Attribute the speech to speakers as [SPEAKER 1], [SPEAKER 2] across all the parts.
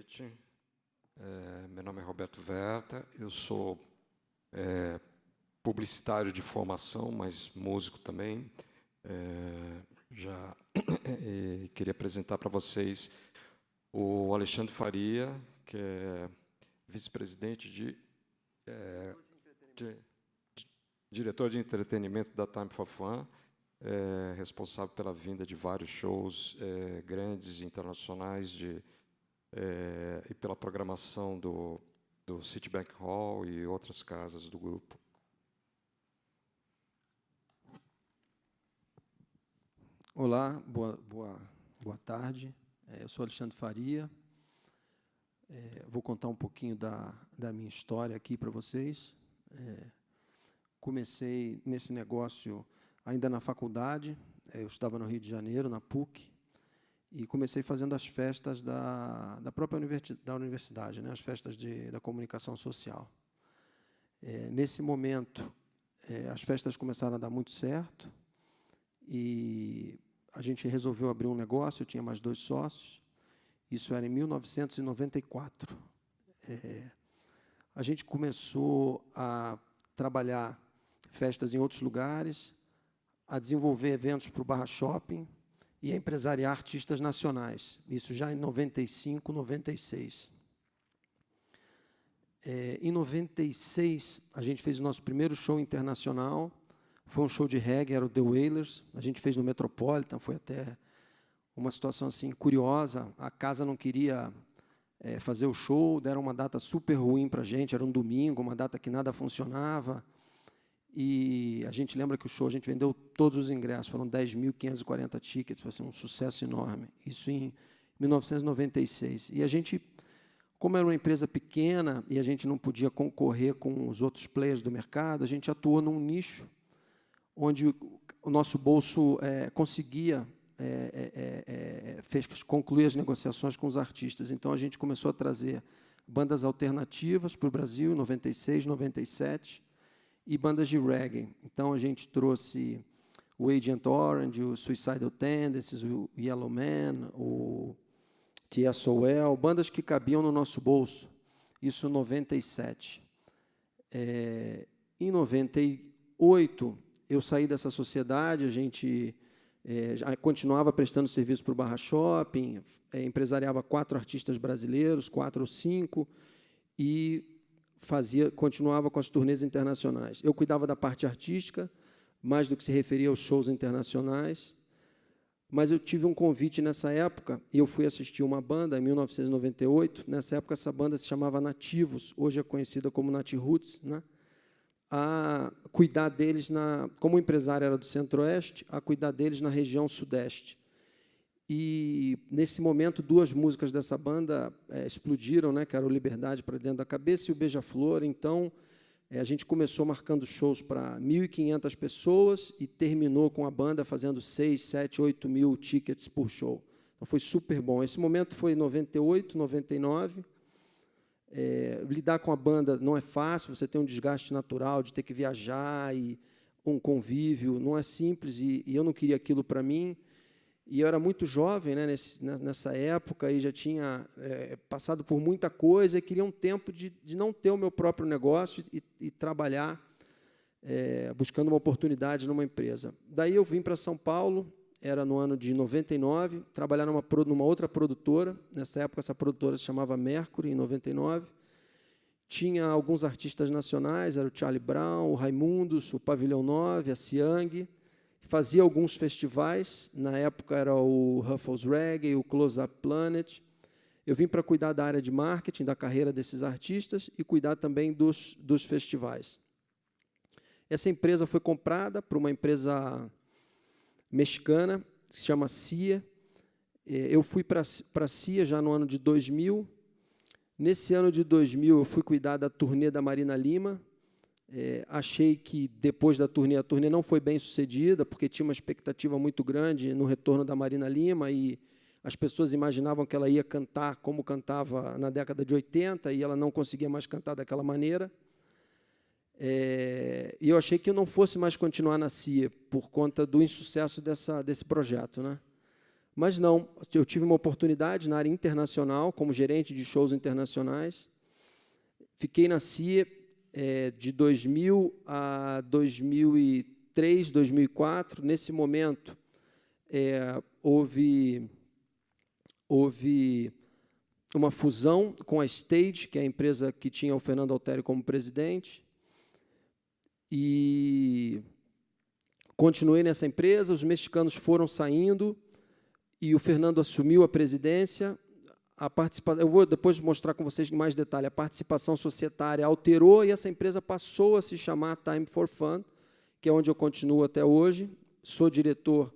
[SPEAKER 1] noite. Meu nome é Roberto Verta, eu sou publicitário de formação, mas músico também. Queria apresentar para vocês o Alexandre Faria, que é vice-presidente diretor de entretenimento da Time for Fun, responsável pela vinda de vários shows grandes, internacionais, e pela programação do Citibank Hall e outras casas do grupo.
[SPEAKER 2] Olá, boa tarde. Eu sou Alexandre Faria. Vou contar um pouquinho da minha história aqui para vocês. Comecei nesse negócio ainda na faculdade. Eu estava no Rio de Janeiro, na PUC, e comecei fazendo as festas da própria universidade, né, as festas da comunicação social. Nesse momento, as festas começaram a dar muito certo, e a gente resolveu abrir um negócio. Eu tinha mais 2 sócios. Isso era em 1994. A gente começou a trabalhar festas em outros lugares, a desenvolver eventos para o Barra Shopping e a empresariar artistas nacionais. Isso já em 95, 96. Em 96, a gente fez o nosso primeiro show internacional. Foi um show de reggae, era o The Wailers. A gente fez no Metropolitan, foi até uma situação assim curiosa. A casa não queria fazer o show, deram uma data super ruim para a gente, era um domingo, uma data que nada funcionava. E a gente lembra que o show, a gente vendeu todos os ingressos, foram 10.540 tickets, foi assim, um sucesso enorme. Isso em 1996. E a gente, como era uma empresa pequena e a gente não podia concorrer com os outros players do mercado, a gente atuou num nicho onde o nosso bolso conseguia concluir as negociações com os artistas. Então, a gente começou a trazer bandas alternativas para o Brasil, em 96, 97, e bandas de reggae. Então, a gente trouxe o Agent Orange, o Suicidal Tendencies, o Yellow Man, o TSOL, bandas que cabiam no nosso bolso. Isso em 97. Em 98, eu saí dessa sociedade, a gente já continuava prestando serviço para o Barra Shopping, empresariava 4 artistas brasileiros, 4 ou 5, e continuava com as turnês internacionais. Eu cuidava da parte artística, mais do que se referia aos shows internacionais, mas eu tive um convite nessa época, e eu fui assistir uma banda, em 1998. Nessa época, essa banda se chamava Nativos, hoje é conhecida como Nat Roots, né? A cuidar deles, como o empresário era do Centro-Oeste, a cuidar deles na região Sudeste. E, nesse momento, 2 músicas dessa banda explodiram, né, que era o Liberdade para Dentro da Cabeça e o Beija-Flor. Então, a gente começou marcando shows para 1.500 pessoas e terminou com a banda fazendo 6, 7, 8 mil tickets por show. Então, foi super bom. Esse momento foi em 98, 99. Lidar com a banda não é fácil, você tem um desgaste natural de ter que viajar e um convívio, não é simples, e eu não queria aquilo para mim. E eu era muito jovem, né, nessa época, e já tinha passado por muita coisa, e queria um tempo de não ter o meu próprio negócio e trabalhar buscando uma oportunidade numa empresa. Daí eu vim para São Paulo, era no ano de 99, trabalhar numa outra produtora. Nessa época, essa produtora se chamava Mercury, em 99. Tinha alguns artistas nacionais, era o Charlie Brown, o Raimundos, o Pavilhão 9, a Siang. Fazia alguns festivais. Na época, era o Ruffles Reggae, o Close Up Planet. Eu vim para cuidar da área de marketing, da carreira desses artistas, e cuidar também dos festivais. Essa empresa foi comprada por uma empresa mexicana, que se chama CIA. Eu fui para a CIA já no ano de 2000. Nesse ano de 2000, eu fui cuidar da turnê da Marina Lima. Achei que, depois da turnê, a turnê não foi bem sucedida, porque tinha uma expectativa muito grande no retorno da Marina Lima, e as pessoas imaginavam que ela ia cantar como cantava na década de 80, e ela não conseguia mais cantar daquela maneira. E eu achei que eu não fosse mais continuar na CIA, por conta do insucesso desse projeto, né? Mas não, eu tive uma oportunidade na área internacional, como gerente de shows internacionais. Fiquei na CIA de 2000 a 2003, 2004. Nesse momento, houve uma fusão com a Stage, que é a empresa que tinha o Fernando Altieri como presidente. E continuei nessa empresa, os mexicanos foram saindo, e o Fernando assumiu a presidência. Eu vou depois mostrar com vocês em mais detalhe. A participação societária alterou e essa empresa passou a se chamar Time for Fun, que é onde eu continuo até hoje. Sou diretor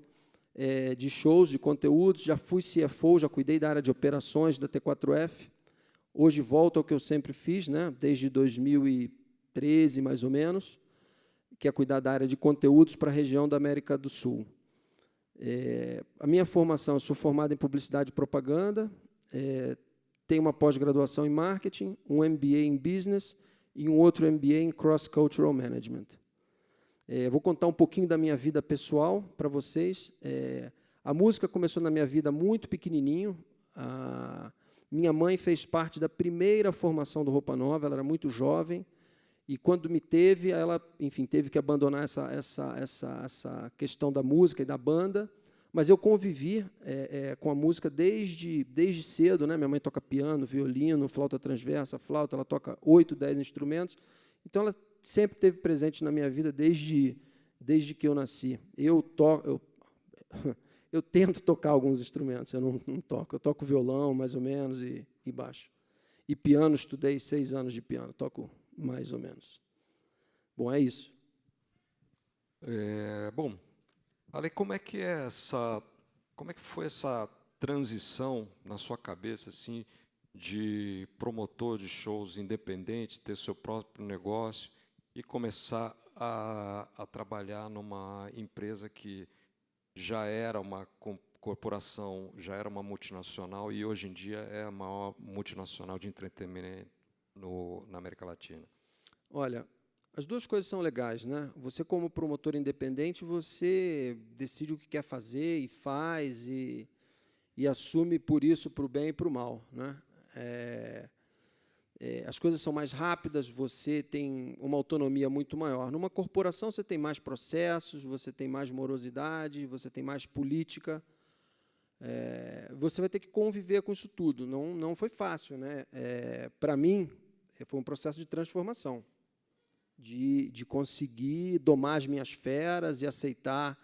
[SPEAKER 2] de shows, de conteúdos, já fui CFO, já cuidei da área de operações da T4F. Hoje volto ao que eu sempre fiz, né, desde 2013, mais ou menos, que é cuidar da área de conteúdos para a região da América do Sul. A minha formação, eu sou formado em publicidade e propaganda, tenho uma pós-graduação em marketing, um MBA em business e um outro MBA em cross-cultural management. Vou contar um pouquinho da minha vida pessoal para vocês. A música começou na minha vida muito pequenininho. Minha mãe fez parte da primeira formação do Roupa Nova, ela era muito jovem, e quando me teve, ela, enfim, teve que abandonar essa questão da música e da banda, mas eu convivi com a música desde cedo, né? Minha mãe toca piano, violino, flauta transversa, flauta, ela toca 8, 10 instrumentos, então ela sempre esteve presente na minha vida desde que eu nasci. Eu tento tocar alguns instrumentos, eu não toco, eu toco violão, mais ou menos, e baixo. E piano, estudei 6 anos de piano, toco mais ou menos. Bom, é isso.
[SPEAKER 1] Bom, Ale, como é que foi essa transição na sua cabeça, assim, de promotor de shows independente, ter seu próprio negócio e começar a trabalhar numa empresa que já era uma corporação, já era uma multinacional e hoje em dia é a maior multinacional de entretenimento na América Latina?
[SPEAKER 2] Olha, as duas coisas são legais, né? Você, como promotor independente, você decide o que quer fazer e faz e assume por isso, para o bem e para o mal, né? As coisas são mais rápidas, você tem uma autonomia muito maior. Numa corporação, você tem mais processos, você tem mais morosidade, você tem mais política. Você vai ter que conviver com isso tudo. Não foi fácil, né? Para mim, foi um processo de transformação, de conseguir domar as minhas feras e aceitar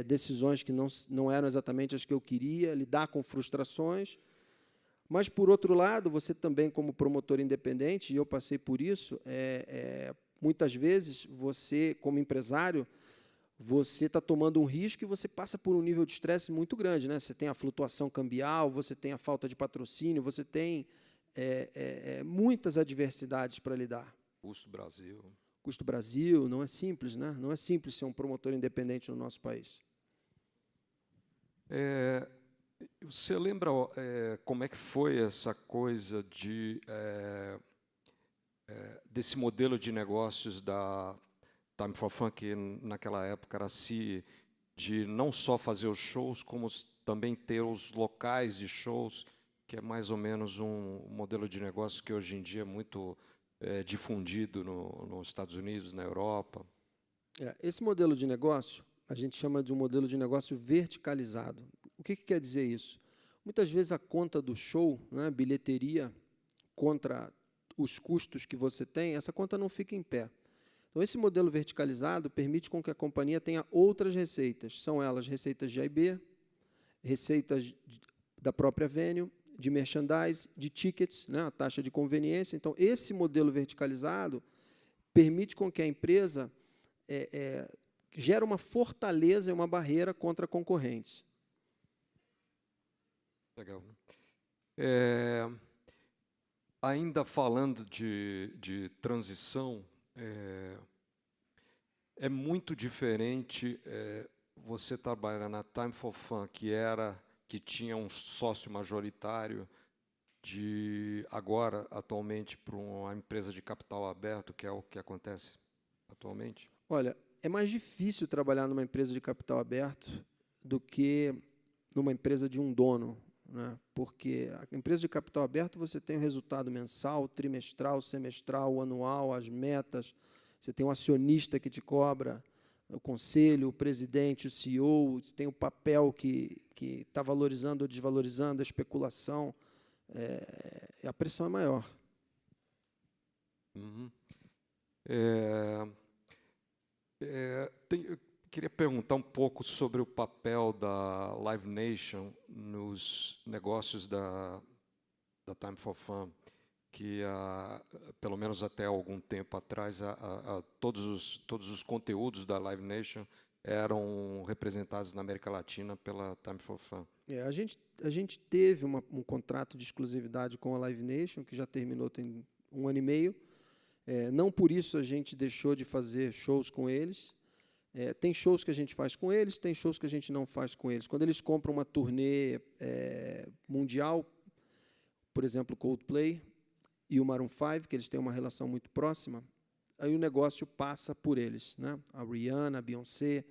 [SPEAKER 2] decisões que não eram exatamente as que eu queria, lidar com frustrações. Mas, por outro lado, você também, como promotor independente, e eu passei por isso, muitas vezes, você, como empresário, você está tomando um risco e você passa por um nível de estresse muito grande, né? Você tem a flutuação cambial, você tem a falta de patrocínio, você tem muitas adversidades para lidar.
[SPEAKER 1] Custo Brasil.
[SPEAKER 2] Custo Brasil, não é simples, né? Não é simples ser um promotor independente no nosso país.
[SPEAKER 1] Você lembra como é que foi essa coisa desse modelo de negócios da Time for Fun, que naquela época era assim, de não só fazer os shows, como também ter os locais de shows, que é mais ou menos um modelo de negócio que hoje em dia é muito difundido nos Estados Unidos, na Europa?
[SPEAKER 2] Esse modelo de negócio, a gente chama de um modelo de negócio verticalizado. O que quer dizer isso? Muitas vezes a conta do show, né, bilheteria, contra os custos que você tem, essa conta não fica em pé. Então, esse modelo verticalizado permite com que a companhia tenha outras receitas. São elas receitas de A&B, receitas da própria venue, de merchandise, de tickets, né, a taxa de conveniência. Então, esse modelo verticalizado permite com que a empresa gere uma fortaleza e uma barreira contra concorrentes.
[SPEAKER 1] Legal. Ainda falando de transição, é muito diferente você trabalhar na Time for Fun, que tinha um sócio majoritário, de agora, atualmente, para uma empresa de capital aberto, que é o que acontece atualmente?
[SPEAKER 2] Olha, é mais difícil trabalhar numa empresa de capital aberto do que numa empresa de um dono, né? Porque a empresa de capital aberto você tem o resultado mensal, trimestral, semestral, anual, as metas, você tem um acionista que te cobra, o conselho, o presidente, o CEO, você tem o papel que está valorizando ou desvalorizando, a especulação, a pressão é maior.
[SPEAKER 1] Uhum. Eu queria perguntar um pouco sobre o papel da Live Nation nos negócios da Time for Fun, que, pelo menos até algum tempo atrás, todos os conteúdos da Live Nation eram representados na América Latina pela Time for Fun.
[SPEAKER 2] A gente teve um contrato de exclusividade com a Live Nation, que já terminou tem 1 ano e meio. Não por isso a gente deixou de fazer shows com eles. Tem shows que a gente faz com eles, tem shows que a gente não faz com eles. Quando eles compram uma turnê mundial, por exemplo, Coldplay e o Maroon 5, que eles têm uma relação muito próxima, aí o negócio passa por eles, né? A Rihanna, a Beyoncé,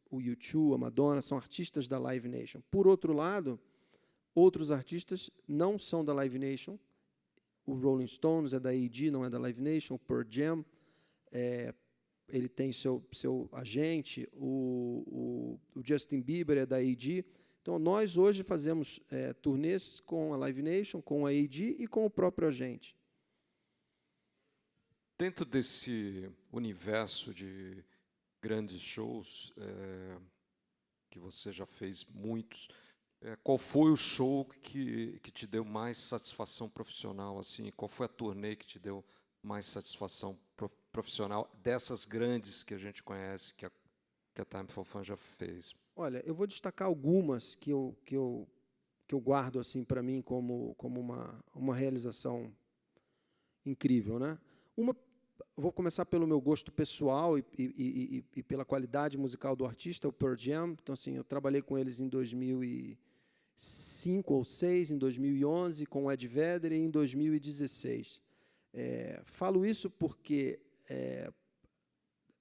[SPEAKER 2] o U2, a Madonna, são artistas da Live Nation. Por outro lado, outros artistas não são da Live Nation. O Rolling Stones é da AEG, não é da Live Nation. O Pearl Jam, ele tem seu agente. O Justin Bieber é da AEG. Então, nós hoje fazemos turnês com a Live Nation, com a AEG e com o próprio agente.
[SPEAKER 1] Dentro desse universo de grandes shows, que você já fez muitos, qual foi o show que te deu mais satisfação profissional? Assim? Qual foi a turnê que te deu mais satisfação profissional dessas grandes que a gente conhece, que a Time for Fun já fez?
[SPEAKER 2] Olha, eu vou destacar algumas que eu guardo assim para mim como uma realização incrível, né? Vou começar pelo meu gosto pessoal e pela qualidade musical do artista, o Pearl Jam. Então, assim, eu trabalhei com eles em 2005 ou 2006, em 2011, com o Ed Vedder, e em 2016. Falo isso porque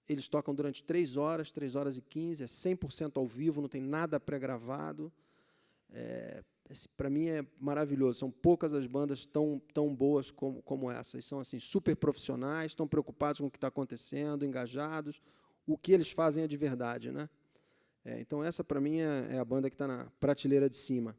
[SPEAKER 2] eles tocam durante 3 horas e 15, é 100% ao vivo, não tem nada pré-gravado. Para mim é maravilhoso, são poucas as bandas tão boas como essas, são assim, super profissionais, estão preocupados com o que está acontecendo, engajados, o que eles fazem é de verdade, né? Então essa para mim é a banda que está na prateleira de cima.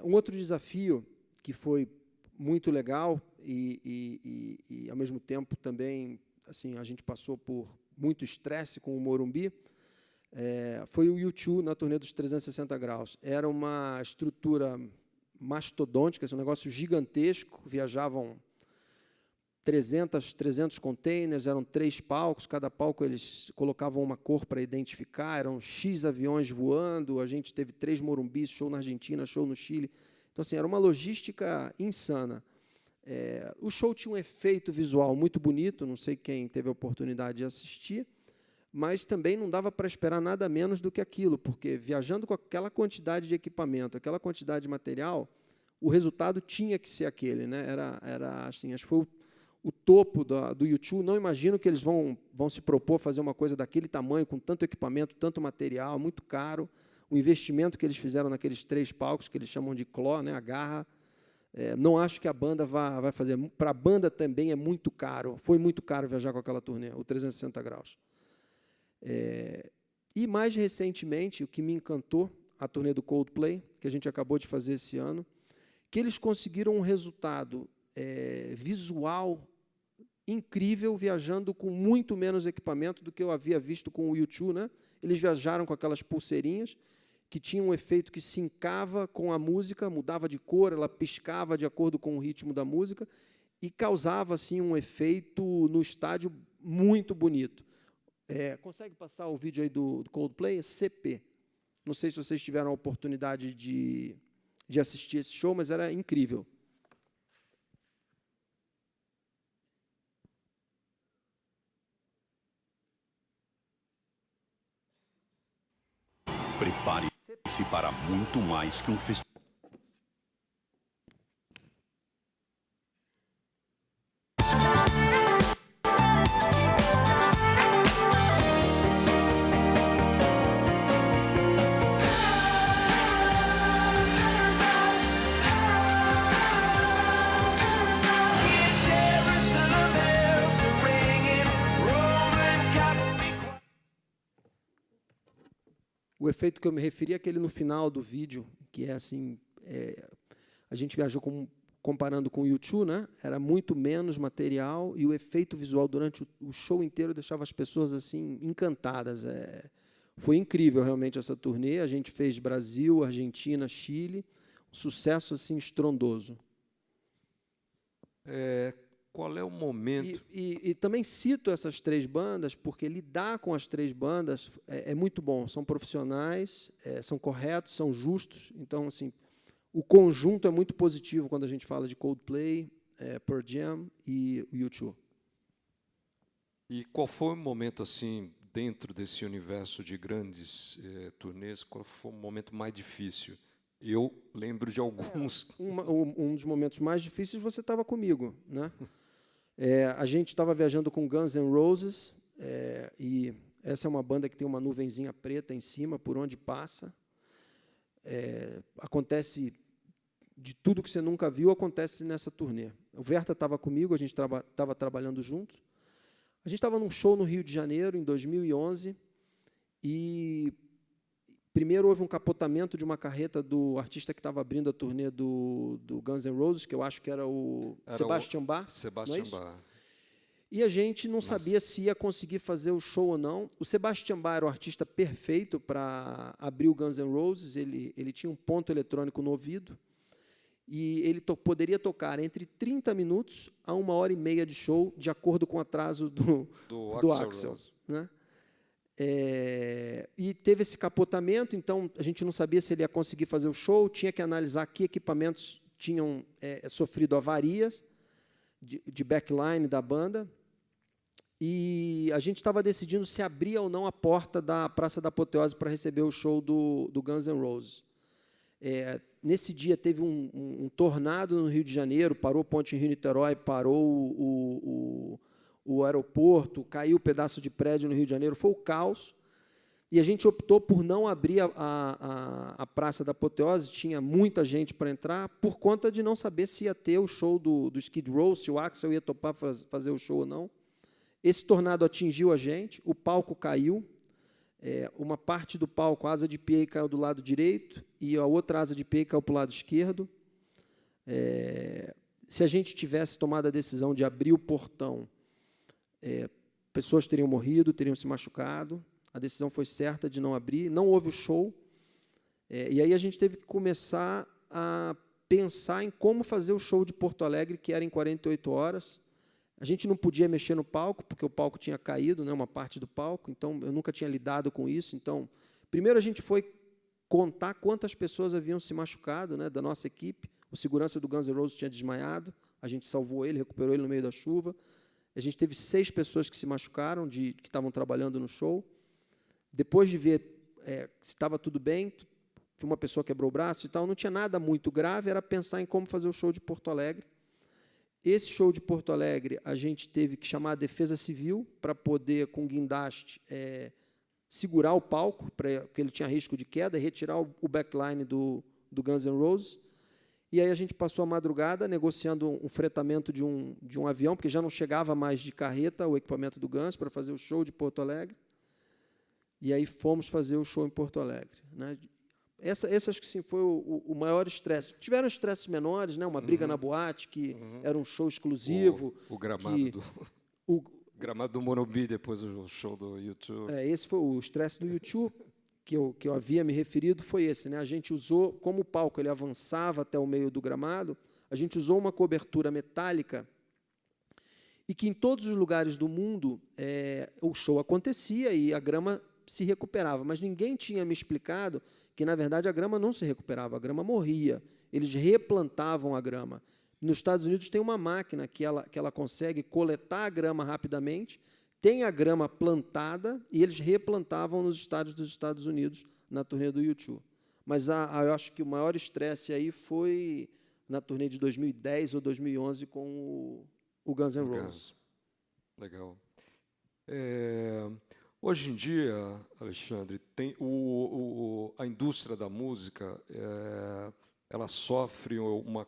[SPEAKER 2] Um outro desafio que foi muito legal e ao mesmo tempo também assim, a gente passou por muito estresse com o Morumbi, foi o U2 na turnê dos 360 graus. Era uma estrutura mastodôntica, um negócio gigantesco, viajavam 300 containers, eram 3 palcos, cada palco eles colocavam uma cor para identificar, eram X aviões voando, a gente teve 3 Morumbis, show na Argentina, show no Chile. Então, assim, era uma logística insana. O show tinha um efeito visual muito bonito, não sei quem teve a oportunidade de assistir, mas também não dava para esperar nada menos do que aquilo, porque viajando com aquela quantidade de equipamento, aquela quantidade de material, o resultado tinha que ser aquele, né? Era assim, acho que foi o topo do U2. Não imagino que eles vão se propor a fazer uma coisa daquele tamanho, com tanto equipamento, tanto material, muito caro. O investimento que eles fizeram naqueles 3 palcos, que eles chamam de claw, né? A garra, não acho que a banda vai fazer. Para a banda também é muito caro. Foi muito caro viajar com aquela turnê, o 360 graus. E mais recentemente, o que me encantou, a turnê do Coldplay, que a gente acabou de fazer esse ano, que eles conseguiram um resultado visual incrível, viajando com muito menos equipamento do que eu havia visto com o U2, né? Eles viajaram com aquelas pulseirinhas que tinham um efeito que sincava com a música, mudava de cor, ela piscava de acordo com o ritmo da música e causava assim, um efeito no estádio muito bonito. Consegue passar o vídeo aí do Coldplay? CP. Não sei se vocês tiveram a oportunidade de assistir esse show, mas era incrível.
[SPEAKER 3] Prepare-se para muito mais que um festival.
[SPEAKER 2] O efeito que eu me referi é aquele no final do vídeo, que é assim, a gente viajou comparando com o U2, né? Era muito menos material e o efeito visual durante o show inteiro deixava as pessoas assim encantadas. Foi incrível realmente essa turnê. A gente fez Brasil, Argentina, Chile, um sucesso assim estrondoso.
[SPEAKER 1] Qual é o momento?
[SPEAKER 2] E também cito essas 3 bandas, porque lidar com as 3 bandas é muito bom. São profissionais, são corretos, são justos. Então, assim, o conjunto é muito positivo quando a gente fala de Coldplay, Pearl Jam e U2.
[SPEAKER 1] E qual foi o momento, assim, dentro desse universo de grandes turnês, qual foi o momento mais difícil? Eu lembro de alguns.
[SPEAKER 2] Um dos momentos mais difíceis, você estava comigo, né? A gente estava viajando com Guns N' Roses, e essa é uma banda que tem uma nuvenzinha preta em cima, por onde passa. Acontece de tudo que você nunca viu, acontece nessa turnê. O Verta estava comigo, a gente estava trabalhando juntos. A gente estava num show no Rio de Janeiro, em 2011, e primeiro houve um capotamento de uma carreta do artista que estava abrindo a turnê do Guns N' Roses, que eu acho que era o Sebastian Bach.
[SPEAKER 1] Sebastian Bach.
[SPEAKER 2] E a gente não sabia se ia conseguir fazer o show ou não. O Sebastian Bach era o artista perfeito para abrir o Guns N' Roses. Ele tinha um ponto eletrônico no ouvido e ele poderia tocar entre 30 minutos a 1h30 de show, de acordo com o atraso do Axl, né? E teve esse capotamento, então a gente não sabia se ele ia conseguir fazer o show, tinha que analisar que equipamentos tinham sofrido avarias de backline da banda, e a gente estava decidindo se abria ou não a porta da Praça da Apoteose para receber o show do Guns N' Roses. Nesse dia teve um tornado no Rio de Janeiro, parou a ponte em Rio-Niterói, parou o aeroporto, caiu um pedaço de prédio no Rio de Janeiro, foi o caos, e a gente optou por não abrir a Praça da Apoteose, tinha muita gente para entrar, por conta de não saber se ia ter o show do Skid Row, se o Axl ia topar fazer o show ou não. Esse tornado atingiu a gente, o palco caiu, uma parte do palco, a asa de PA caiu do lado direito, e a outra asa de PA caiu para o lado esquerdo. Se a gente tivesse tomado a decisão de abrir o portão, pessoas teriam morrido, teriam se machucado. A decisão foi certa de não abrir, não houve o show. E aí a gente teve que começar a pensar em como fazer o show de Porto Alegre, que era em 48 horas. A gente não podia mexer no palco, porque o palco tinha caído, né, uma parte do palco, então eu nunca tinha lidado com isso. Então, primeiro a gente foi contar quantas pessoas haviam se machucado, né, da nossa equipe. O segurança do Guns N' Roses tinha desmaiado, a gente salvou ele, recuperou ele no meio da chuva. A gente teve 6 pessoas que se machucaram, que estavam trabalhando no show. Depois de ver se estava tudo bem, uma pessoa quebrou o braço e tal, não tinha nada muito grave, era pensar em como fazer o show de Porto Alegre. Esse show de Porto Alegre, a gente teve que chamar a Defesa Civil para poder, com guindaste, segurar o palco, porque ele tinha risco de queda, e retirar o backline do Guns N' Roses. E aí a gente passou a madrugada negociando um fretamento de um avião, porque já não chegava mais de carreta o equipamento do Guns para fazer o show de Porto Alegre. E aí fomos fazer o show em Porto Alegre, né? Esse acho que sim, foi o maior estresse. Tiveram estresses menores, né? Uma briga na boate, que era um show exclusivo.
[SPEAKER 1] O gramado gramado do Morumbi, depois do show do U2.
[SPEAKER 2] Esse foi o estresse do U2, que eu havia me referido, foi esse, né? A gente usou, como o palco ele avançava até o meio do gramado, a gente usou uma cobertura metálica, e que em todos os lugares do mundo o show acontecia e a grama se recuperava, mas ninguém tinha me explicado que, na verdade, a grama não se recuperava, a grama morria. Eles replantavam a grama. Nos Estados Unidos tem uma máquina que ela consegue coletar a grama rapidamente, tem a grama plantada, e eles replantavam nos estádios dos Estados Unidos na turnê do U2. Mas eu acho que o maior estresse aí foi na turnê de 2010 ou 2011 com o Guns N' Roses.
[SPEAKER 1] Legal. Hoje em dia, Alexandre, tem a indústria da música, ela sofre uma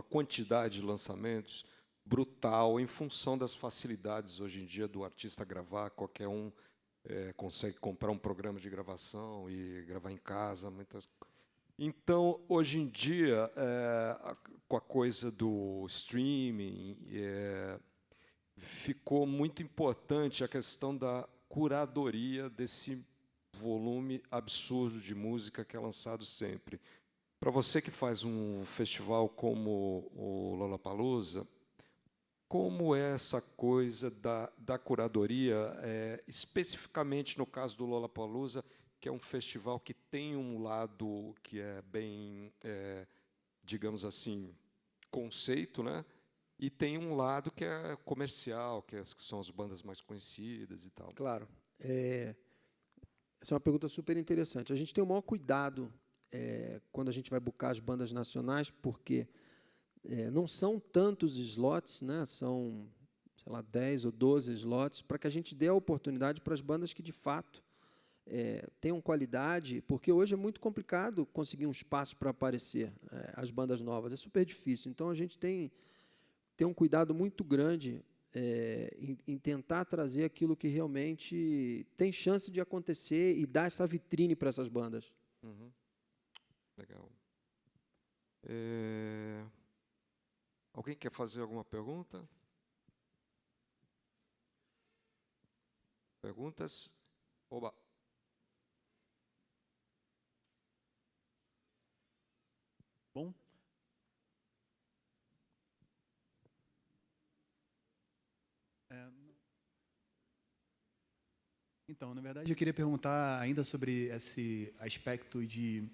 [SPEAKER 1] quantidade de lançamentos brutal em função das facilidades hoje em dia do artista gravar, qualquer um consegue comprar um programa de gravação e gravar em casa, muitas. Então, hoje em dia, com a coisa do streaming, ficou muito importante a questão da curadoria desse volume absurdo de música que é lançado sempre. Para você que faz um festival como o Lollapalooza, como é essa coisa da curadoria, especificamente no caso do Lollapalooza, que é um festival que tem um lado que é bem, digamos assim, conceito, né? E tem um lado que é comercial, que são as bandas mais conhecidas e tal.
[SPEAKER 2] Claro. Essa é uma pergunta super interessante. A gente tem o maior cuidado quando a gente vai buscar as bandas nacionais, porque não são tantos slots, né? São, sei lá, 10 ou 12 slots, para que a gente dê a oportunidade para as bandas que, de fato, tenham qualidade, porque hoje é muito complicado conseguir um espaço para aparecer as bandas novas, é super difícil. Então, a gente tem um cuidado muito grande em tentar trazer aquilo que realmente tem chance de acontecer e dar essa vitrine para essas bandas.
[SPEAKER 1] Uhum. Legal. Alguém quer fazer alguma pergunta? Perguntas? Oba.
[SPEAKER 4] Bom. Então, na verdade, eu queria perguntar ainda sobre esse aspecto de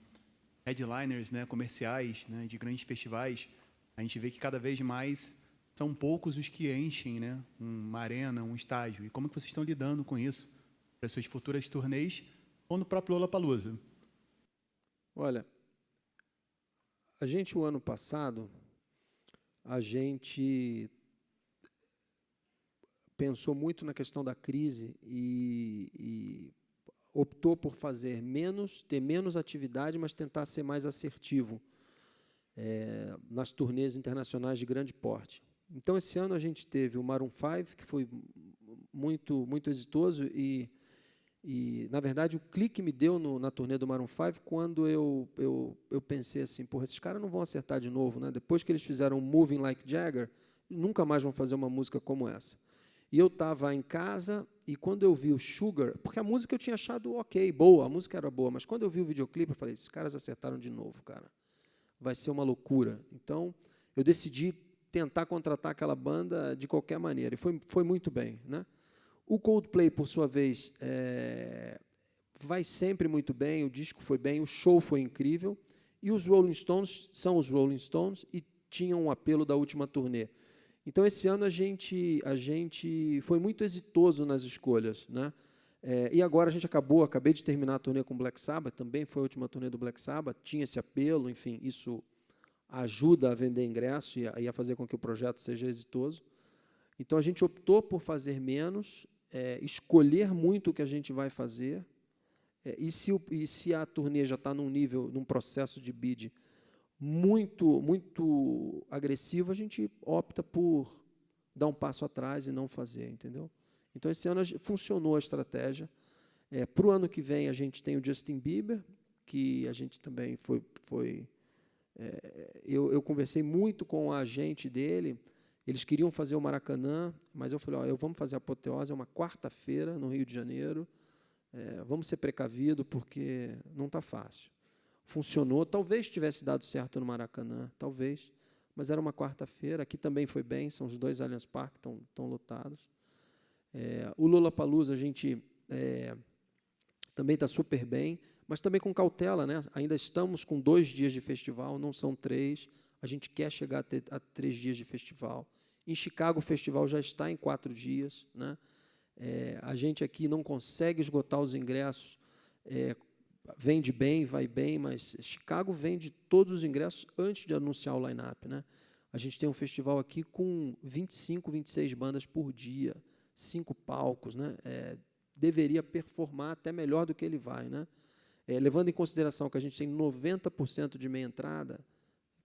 [SPEAKER 4] headliners, né, comerciais, né, de grandes festivais. A gente vê que cada vez mais são poucos os que enchem, né, uma arena, um estádio. E como que vocês estão lidando com isso para as suas futuras turnês ou no próprio Lollapalooza?
[SPEAKER 2] Olha, a gente, o ano passado, a gente pensou muito na questão da crise e optou por fazer menos, ter menos atividade, mas tentar ser mais assertivo nas turnês internacionais de grande porte. Então, esse ano a gente teve o Maroon 5, que foi muito, muito exitoso e na verdade, o clique me deu na turnê do Maroon 5 quando eu pensei assim, porra, esses caras não vão acertar de novo, né? Depois que eles fizeram Moving Like Jagger, nunca mais vão fazer uma música como essa. E eu estava em casa e quando eu vi o Sugar, porque a música eu tinha achado ok, boa, a música era boa, mas quando eu vi o videoclipe, eu falei, esses caras acertaram de novo, cara. Vai ser uma loucura. Então, eu decidi tentar contratar aquela banda de qualquer maneira. E foi muito bem, né? O Coldplay, por sua vez, vai sempre muito bem, o disco foi bem, o show foi incrível, e os Rolling Stones são os Rolling Stones e tinham um apelo da última turnê. Então, esse ano a gente foi muito exitoso nas escolhas, né? E agora a gente acabei de terminar a turnê com o Black Sabbath, também foi a última turnê do Black Sabbath, tinha esse apelo, enfim, isso ajuda a vender ingresso e a fazer com que o projeto seja exitoso. Então, a gente optou por fazer menos, escolher muito o que a gente vai fazer, e se a turnê já está num processo de bid muito, muito agressivo, a gente opta por dar um passo atrás e não fazer, entendeu? Então, esse ano funcionou a estratégia. Para o ano que vem, a gente tem o Justin Bieber, que a gente também eu conversei muito com a agente dele. Eles queriam fazer o Maracanã, mas eu falei, vamos fazer a Apoteose, é uma quarta-feira, no Rio de Janeiro, vamos ser precavidos, porque não está fácil. Funcionou, talvez tivesse dado certo no Maracanã, talvez, mas era uma quarta-feira, aqui também foi bem, são os dois Allianz Parque, estão lotados. O Lollapalooza, a gente também está super bem, mas também com cautela, né? Ainda estamos com 2 dias de festival, não são 3, a gente quer chegar a 3 dias de festival. Em Chicago, o festival já está em 4 dias. Né? A gente aqui não consegue esgotar os ingressos, vende bem, vai bem, mas Chicago vende todos os ingressos antes de anunciar o line-up. Né? A gente tem um festival aqui com 25, 26 bandas por dia, 5 palcos. Né? Deveria performar até melhor do que ele vai. Né? Levando em consideração que a gente tem 90% de meia entrada,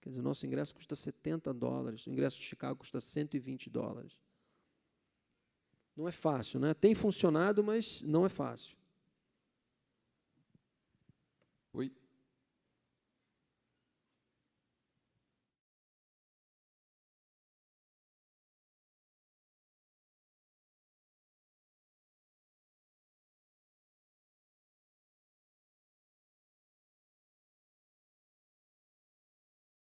[SPEAKER 2] quer dizer, o nosso ingresso custa $70, o ingresso de Chicago custa $120. Não é fácil, né? Tem funcionado, mas não é fácil.